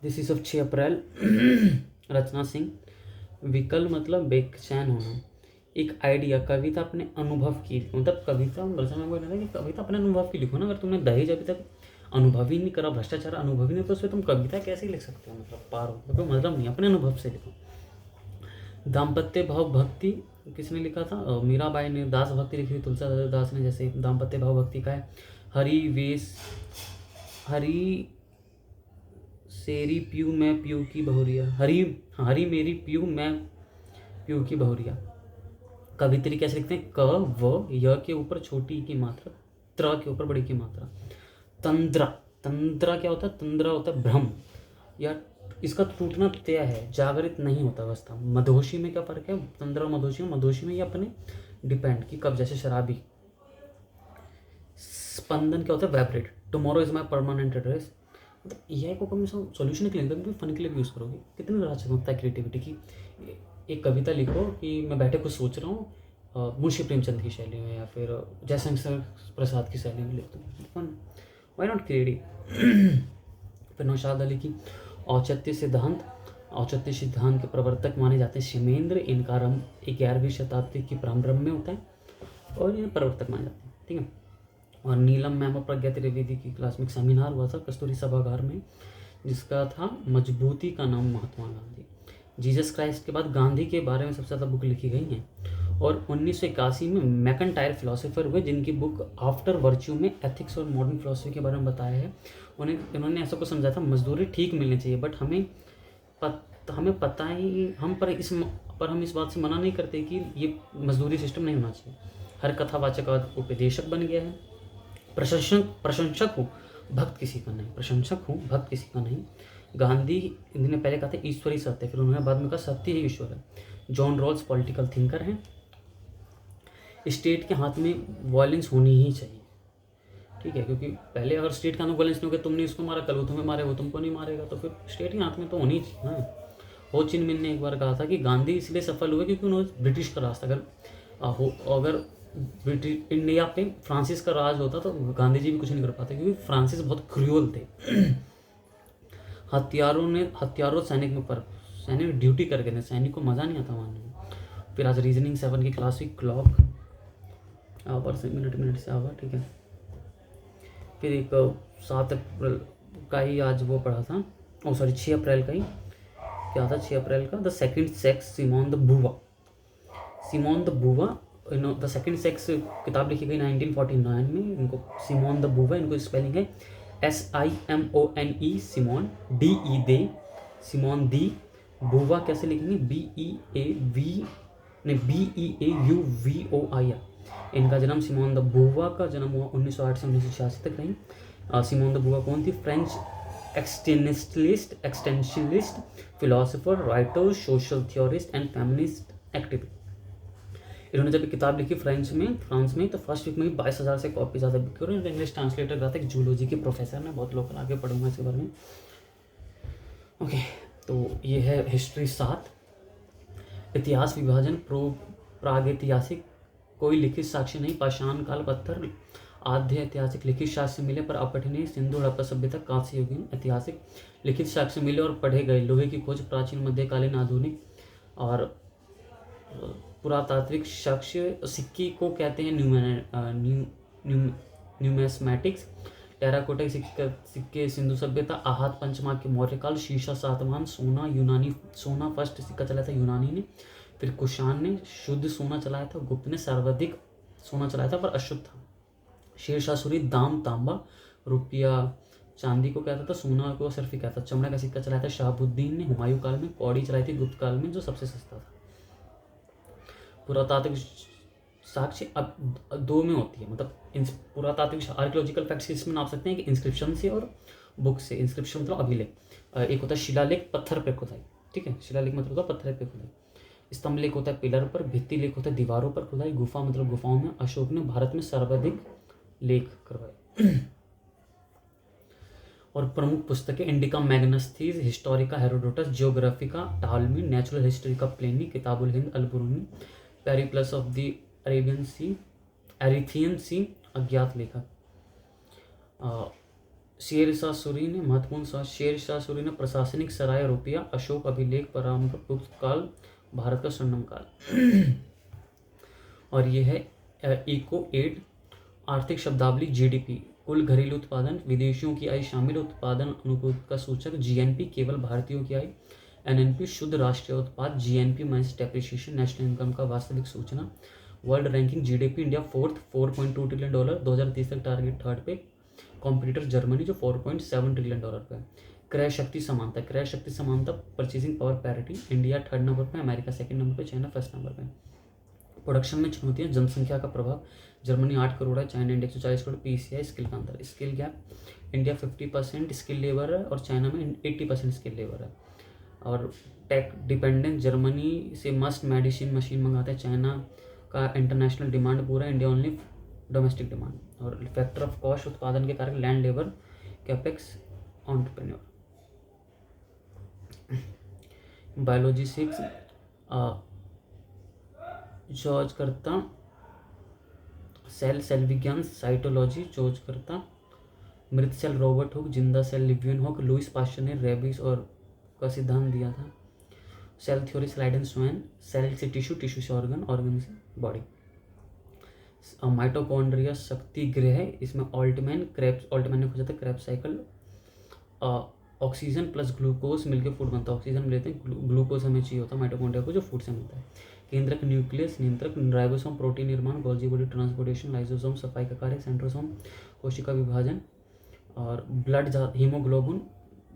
This is of 6 अप्रैल। रचना सिंह। विकल मतलब बेचैन होना। एक आइडिया, कविता अपने अनुभव की, मतलब कविता रचना में कहना है कि कविता अपने अनुभव की लिखो ना। अगर तुमने दहेज अभी तक अनुभव ही नहीं करा, भ्रष्टाचार अनुभव ही नहीं, तो उसमें तुम कविता कैसे लिख सकते हो? मतलब पार हो, तो कोई मतलब नहीं, अपने अनुभव से लिखो। दाम्पत्य भाव भक्ति किसने लिखा था? मीराबाई ने। दास भक्ति लिखी थी तुलसीदास ने। जैसे दाम्पत्य भाव भक्ति का है हरि वेश, हरि सेरी पीऊ मैं पीऊ की बहुरिया, हरी मेरी पीऊ मैं पीऊ की बहुरिया। कवित्री कैसे लिखते हैं? क व य के ऊपर छोटी की मात्रा, त्र के ऊपर बड़ी की मात्रा। तंद्रा, तंद्रा क्या होता है? तंद्रा होता है भ्रम, या इसका टूटना तय है, जागृत नहीं होता अवस्था। मधोशी में क्या फर्क है? तंद्रा और मधोशी में। मधोशी में ये अपने डिपेंड की, कब? जैसे शराबी। स्पंदन क्या होता है? Vibrate. Tomorrow is my permanent address. मतलब ये को कभी सोल्यूशन के लिए, कभी फन के लिए भी यूज़ करोगे। कितनी राज होता है क्रिएटिविटी की। एक कविता लिखो कि मैं बैठे कुछ सोच रहा हूँ, मुंशी प्रेमचंद की शैली में, या फिर जयशंकर प्रसाद की शैली में लिख दो, फन। Why not creative. फिर नौशाद अली की औचित्य सिद्धांत। औचित्य सिद्धांत के प्रवर्तक माने जाते हैं शिमेंद्र। इनका आरंभ 11वीं शताब्दी की प्रारंभ में होता है और ये प्रवर्तक माने जाते हैं, ठीक है। और नीलम मैम और प्रज्ञा त्रिवेदी की क्लास में एक सेमिनार हुआ था कस्तूरी सभागार में, जिसका था मजबूती का नाम महात्मा गांधी। जीसस क्राइस्ट के बाद गांधी के बारे में सबसे ज़्यादा बुक लिखी गई हैं। और 1981 में मैकेंटायर फिलोसोफर हुए, जिनकी बुक आफ्टर वर्च्यू में एथिक्स और मॉडर्न फिलोसफी के बारे में बताया है। इन्होंने ऐसा कुछ समझा था, मजदूरी ठीक मिलनी चाहिए, बट हमें पता ही, हम इस बात से मना नहीं करते कि ये मजदूरी सिस्टम नहीं होना चाहिए। हर कथावाचक उपदेशक बन गया है। प्रशंसक हूँ, भक्त किसी का नहीं। प्रशंसक हूँ, भक्त किसी का नहीं। गांधी ने पहले कहा था ईश्वर ही सत्य, फिर उन्होंने बाद में कहा सत्य ही ईश्वर है। जॉन रॉल्स पॉलिटिकल थिंकर हैं। स्टेट के हाथ में वायलेंस होनी ही चाहिए, ठीक है, क्योंकि पहले अगर स्टेट के हाथ में वायलेंस नहीं होगा, तुमने इसको मारा, कल वो तुम्हें मारे, वो तुमको नहीं मारेगा, तो फिर स्टेट के हाथ में तो होनी ही चाहिए। हाँ, हो चिन मिन ने एक बार कहा था कि गांधी इसलिए सफल हुए क्योंकि उन्होंने ब्रिटिश का रास्ता, अगर ब्रिटिश इंडिया पे फ्रांसिस का राज होता तो गांधी जी भी कुछ नहीं कर पाते, क्योंकि फ्रांसिस बहुत क्रूअल थे। हथियारों सैनिक में फर्क। सैनिक ड्यूटी करके थे, सैनिक को मज़ा नहीं आता मानने में। फिर आज रीजनिंग 7 की क्लास हुई, क्लॉक आवर से मिनट से आवर, ठीक है। फिर एक 7 अप्रैल का ही आज वो पढ़ा था, 6 अप्रैल का ही क्या था? 6 अप्रैल का the second sex, Simone de Beauvoir. Simone de Beauvoir, the second sex किताब लिखी गई 1949 में। इनको सिमोन द बुवा, इनको स्पेलिंग है SIMONE, सिमोन, DE दे, सिमोन दी। बुवा कैसे लिखेंगे? BEAUVOI। इनका जन्म, सिमोन द बुवा का जन्म हुआ 1908 से 1986 तक रही। सिमोन द बुवा कौन थी? French existentialist, philosopher, writer, social theorist and feminist activist. इन्होंने जब किताब लिखी फ्रांस में, तो फर्स्ट वीक में ही 22,000 से कॉपी ज़्यादा बिकी। और इंग्लिश ट्रांसलेटर कहा था, एक जूलॉजी के प्रोफेसर ने, बहुत लोग आगे पढ़ूंगा इसके बारे में। ओके, तो ये है हिस्ट्री 7। इतिहास विभाजन, प्रागैतिहासिक कोई लिखित साक्ष्य नहीं, पाषाण काल पत्थर। आद्य ऐतिहासिक लिखित साक्ष्य मिले पर अपठनीय, सिंधु हड़प्पा सभ्यता, कांस्य युगीन। ऐतिहासिक लिखित साक्ष्य मिले और पढ़े गए, लोहे की खोज, प्राचीन, मध्यकालीन, आधुनिक। और पुरातात्विक साक्ष्य, सिक्के को कहते हैं न्यूमेस्मैटिक्स। टेराकोटा सिक्के, सिंधु सभ्यता। आहत पंचमार्क के मौर्यकाल। शीशा सातवाहन। सोना फर्स्ट सिक्का चलाया था यूनानी ने। फिर कुषाण ने शुद्ध सोना चलाया था, गुप्त ने सर्वाधिक सोना चलाया था पर अशुद्ध था। शेरशाह सूरी, दाम तांबा, रुपया चांदी को कहता था, सोना को सिर्फ ही कहता। चमड़ा का सिक्का चलाया था शहाबुद्दीन ने हुमायूं काल में। कौड़ी चलाई थी गुप्त काल में, जो सबसे सस्ता था। पुरातात्विक साक्ष्य अब 2 में होती है, मतलब पुरातात्विक आर्कियोलॉजिकल फैक्ट्स इसमें नाप सकते हैं कि इंस्क्रिप्शन से और बुक से। इंस्क्रिप्शन मतलब अभिलेख। एक होता है शिलालेख, पत्थर पे खुदाई, ठीक है। शिलालेख मतलब होता है पत्थर पे खुदाई। स्तंभ लेख होता है पिलर पर। भित्ति लेख होता है दीवारों पर खुदाई। गुफा मतलब गुफाओं में। अशोक ने भारत में सर्वाधिक लेख करवाए। और प्रमुख पुस्तकें, Indica Megasthenes, Historica Herodotus, Geographica Ptolemy, natural history का Pliny, Kitabul Hind Alberuni, Periplus of the Erythraean Sea, अज्ञात लेखक। शेर शाह सूरी ने महत्वपूर्ण शेर शाह सूरी ने प्रशासनिक सराय रुपया अशोक अभिलेख परामर्श गुप्त काल भारत का स्वर्णिम काल। और ये है इको एड आर्थिक शब्दावली जीडीपी कुल घरेलू उत्पादन विदेशियों की आय शामिल उत्पादन अनुपात का सूचक जीएनपी केवल भारतीयों की आय एनएनपी शुद्ध राष्ट्रीय उत्पाद GNP minus depreciation national income का वास्तविक सूचना world ranking GDP India fourth $4.2 trillion 2030 तक टारगेट थर्ड पे कॉम्पिटिटर जर्मनी जो $4.7 ट्रिलियन पे। क्रय शक्ति समानता purchasing power parity India third number पे अमेरिका सेकंड नंबर पे चाइना फर्स्ट नंबर पे। प्रोडक्शन में चुनौतियां जनसंख्या का प्रभाव जर्मनी 8 करोड़ है China India 140 crore PCI skill का अंतर skill gap India 50% skill labour है और चाइना में 80% स्किल लेबर है। और टेक डिपेंडेंस जर्मनी से मस्ट मेडिसिन मशीन मंगाता है चाइना का इंटरनेशनल डिमांड पूरा इंडिया ओनली डोमेस्टिक डिमांड। और फैक्टर ऑफ कॉस्ट उत्पादन के कारक land labour capex entrepreneur. Biology 6 जॉर्ज करता सेल विज्ञान साइटोलॉजी जॉर्ज करता मृत सेल रॉबर्ट हुक जिंदा cell Leeuwenhoek Louis Pasteur ने रेबीज और का सिद्धांत दिया था। Cell theory Schleiden swan cell से टिश्यू से ऑर्गन से बॉडी। माइटोकॉन्ड्रिया शक्ति गृह इसमें ऑल्टमैन ने खोजा था Krebs cycle. Oxygen plus glucose मिलकर फूड बनता है ऑक्सीजन लेते हैं ग्लूकोज हमें चाहिए होता है माइटोकॉन्ड्रिया को जो फूड से मिलता है। केंद्रक न्यूक्लियस नियंत्रक राइबोसोम प्रोटीन निर्माण गोल्जी बॉडी ट्रांसपोर्टेशन लाइसोसोम सफाई का कार्य सेंट्रोसोम कोशिका विभाजन। और ब्लड हीमोग्लोबिन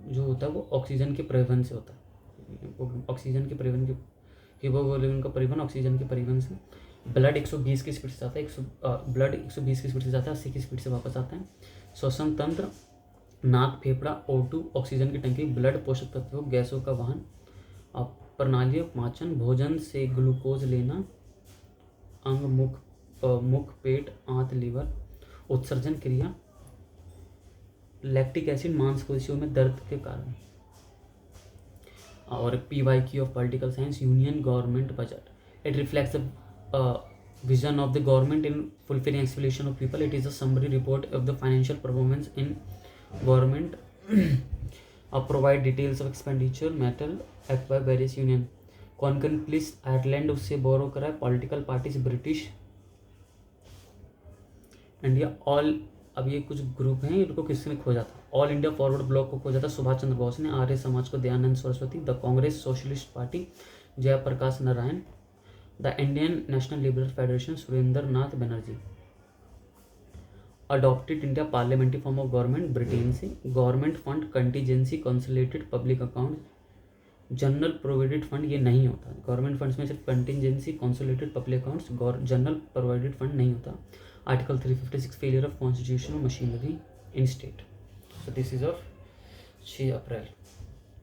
जो होता है वो ऑक्सीजन के परिवहन से होता है ऑक्सीजन के परिवहन के हीमोग्लोबिन का परिवहन ऑक्सीजन के परिवहन से। ब्लड 120 की स्पीड से आता है ब्लड 120 की स्पीड से जाता है 80 की स्पीड से वापस आता है। श्वसन तंत्र नाक फेफड़ा O2 ऑक्सीजन की टंकी ब्लड पोषक तत्वों गैसों का वाहन। प्रणाली पाचन भोजन से ग्लूकोज लेना अंग मुख पेट आंत लीवर। उत्सर्जन क्रिया लैक्टिक एसिड मांसपेशियों में दर्द के कारण। और PYQ of political science union government budget it reflects the vision of the government in fulfilling expectation of people. It is a summary report of the financial performance in government. Provide details of expenditure matter act by various union. Concurrent list Ireland उससे बोरो करा है political parties British India all. अब ये कुछ group हैं इनको किसने खोजा था ऑल इंडिया फॉरवर्ड ब्लॉक को खोजा था सुभाष चंद्र बोस ने। आर्य समाज को Dayanand Saraswati. The Congress Socialist Party Jayaprakash Narayan. The Indian National Liberal Federation Surendra Nath Banerjee. Adopted India parliamentary form of government Britain से। Government fund contingency consolidated public account general provident fund ये नहीं होता। गवर्नमेंट फंड्स में सिर्फ contingency consolidated public accounts general provident fund नहीं होता। Article 356 failure of constitutional machinery in state. So this is of 6 April.